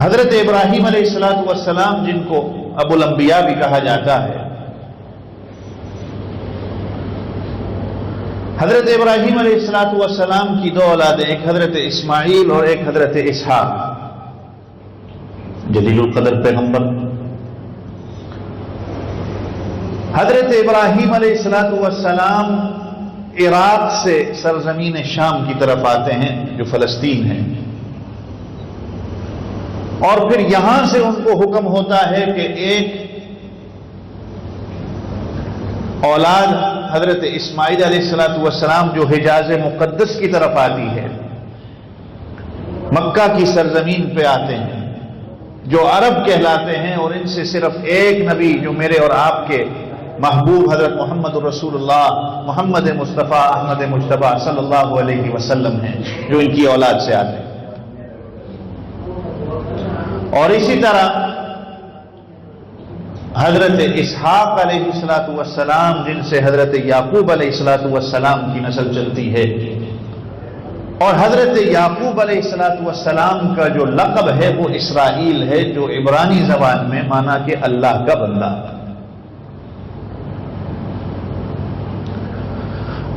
حضرت ابراہیم علیہ السلام جن کو ابو الانبیاء بھی کہا جاتا ہے، حضرت ابراہیم علیہ السلام کی دو اولادیں، ایک حضرت اسماعیل اور ایک حضرت اسحاق، جلیل القدر پیغمبر۔ حضرت ابراہیم علیہ السلام عراق سے سرزمین شام کی طرف آتے ہیں جو فلسطین ہے، اور پھر یہاں سے ان کو حکم ہوتا ہے کہ ایک اولاد حضرت اسماعیل علیہ السلام جو حجاز مقدس کی طرف آتی ہے، مکہ کی سرزمین پہ آتے ہیں، جو عرب کہلاتے ہیں، اور ان سے صرف ایک نبی جو میرے اور آپ کے محبوب حضرت محمد رسول اللہ محمد مصطفیٰ احمد مجتبیٰ صلی اللہ علیہ وسلم ہیں جو ان کی اولاد سے آتے ہیں۔ اور اسی طرح حضرت اسحاق علیہ السلام جن سے حضرت یعقوب علیہ السلام کی نسل چلتی ہے، اور حضرت یعقوب علیہ السلام کا جو لقب ہے وہ اسرائیل ہے، جو عبرانی زبان میں مانا کہ اللہ کا بندہ۔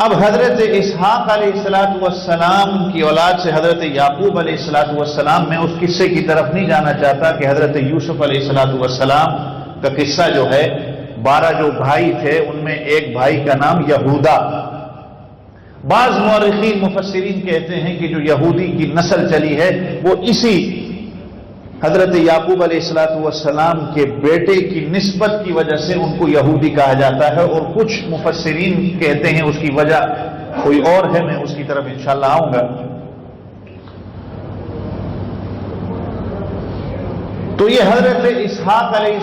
اب حضرت اسحاق علیہ السلام کی اولاد سے حضرت یعقوب علیہ السلام، میں اس قصے کی طرف نہیں جانا چاہتا کہ حضرت یوسف علیہ السلام کا قصہ جو ہے، 12 جو بھائی تھے ان میں ایک بھائی کا نام یہودا۔ بعض مورخین مفسرین کہتے ہیں کہ جو یہودی کی نسل چلی ہے وہ اسی حضرت یعقوب علیہ السلام کے بیٹے کی نسبت کی وجہ سے ان کو یہودی کہا جاتا ہے، اور کچھ مفسرین کہتے ہیں اس کی وجہ کوئی اور ہے، میں اس کی طرف انشاءاللہ آؤں گا۔ تو یہ حضرت اسحاق علیہ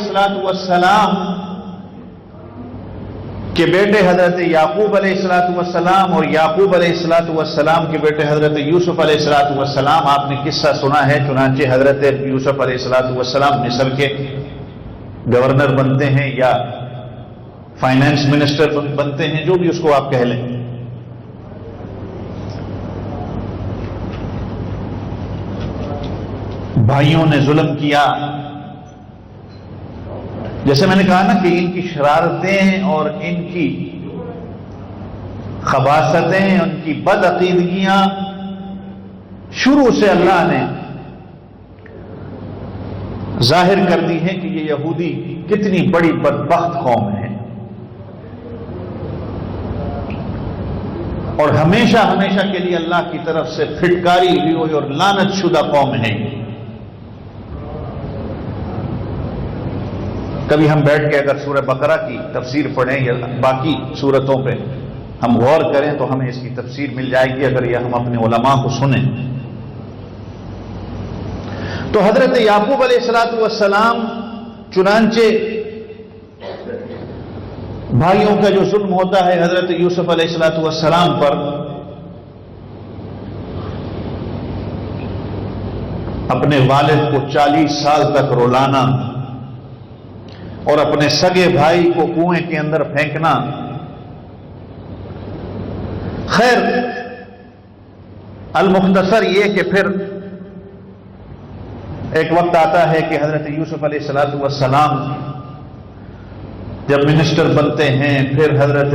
السلام کے بیٹے حضرت یعقوب علیہ السلام اور یعقوب علیہ السلام کے بیٹے حضرت یوسف علیہ السلام، آپ نے قصہ سنا ہے، چنانچہ حضرت یوسف علیہ السلام مصر کے گورنر بنتے ہیں یا فائنانس منسٹر بنتے ہیں، جو بھی اس کو آپ کہہ لیں۔ بھائیوں نے ظلم کیا، جیسے میں نے کہا نا کہ ان کی شرارتیں اور ان کی خباثتیں، ان کی بدعقیدگیاں شروع سے اللہ نے ظاہر کر دی ہیں کہ یہ یہودی کتنی بڑی بدبخت قوم ہے، اور ہمیشہ ہمیشہ کے لیے اللہ کی طرف سے پھٹکاری ہوئی اور لعنت شدہ قوم ہے۔ کبھی ہم بیٹھ کے اگر سورہ بقرہ کی تفسیر پڑھیں یا باقی سورتوں پہ ہم غور کریں تو ہمیں اس کی تفسیر مل جائے گی، اگر یہ ہم اپنے علماء کو سنیں۔ تو حضرت یعقوب علیہ السلام چنانچہ بھائیوں کا جو ظلم ہوتا ہے حضرت یوسف علیہ السلام پر، اپنے والد کو 40 سال تک رلانا اور اپنے سگے بھائی کو کنویں کے اندر پھینکنا۔ خیر المختصر یہ کہ پھر ایک وقت آتا ہے کہ حضرت یوسف علیہ السلام جب منسٹر بنتے ہیں، پھر حضرت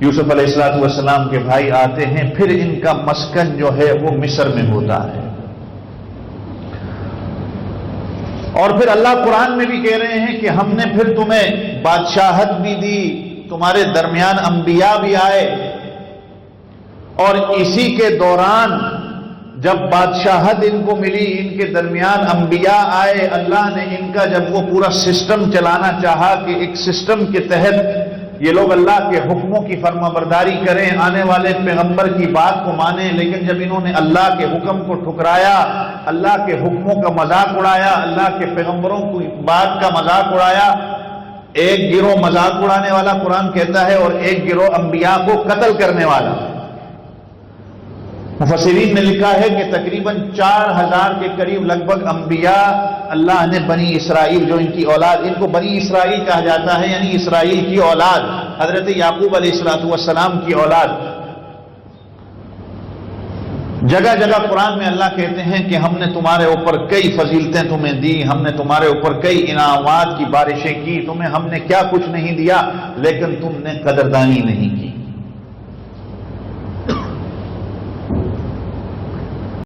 یوسف علیہ السلام کے بھائی آتے ہیں، پھر ان کا مسکن جو ہے وہ مصر میں ہوتا ہے۔ اور پھر اللہ قرآن میں بھی کہہ رہے ہیں کہ ہم نے پھر تمہیں بادشاہت بھی دی، تمہارے درمیان انبیاء بھی آئے، اور اسی کے دوران جب بادشاہت ان کو ملی، ان کے درمیان انبیاء آئے، اللہ نے ان کا جب وہ پورا سسٹم چلانا چاہا کہ ایک سسٹم کے تحت یہ لوگ اللہ کے حکموں کی فرما برداری کریں، آنے والے پیغمبر کی بات کو مانیں، لیکن جب انہوں نے اللہ کے حکم کو ٹھکرایا، اللہ کے حکموں کا مذاق اڑایا، اللہ کے پیغمبروں کی بات کا مذاق اڑایا، ایک گروہ مذاق اڑانے والا قرآن کہتا ہے اور ایک گروہ انبیاء کو قتل کرنے والا۔ مفسرین نے لکھا ہے کہ تقریباً 4000 کے قریب لگ بھگ انبیاء اللہ نے بنی اسرائیل جو ان کی اولاد، ان کو بنی اسرائیل کہا جاتا ہے، یعنی اسرائیل کی اولاد، حضرت یعقوب علیہ السلام کی اولاد، جگہ جگہ قرآن میں اللہ کہتے ہیں کہ ہم نے تمہارے اوپر کئی فضیلتیں تمہیں دی، ہم نے تمہارے اوپر کئی انعامات کی بارشیں کی، تمہیں ہم نے کیا کچھ نہیں دیا، لیکن تم نے قدردانی نہیں کی۔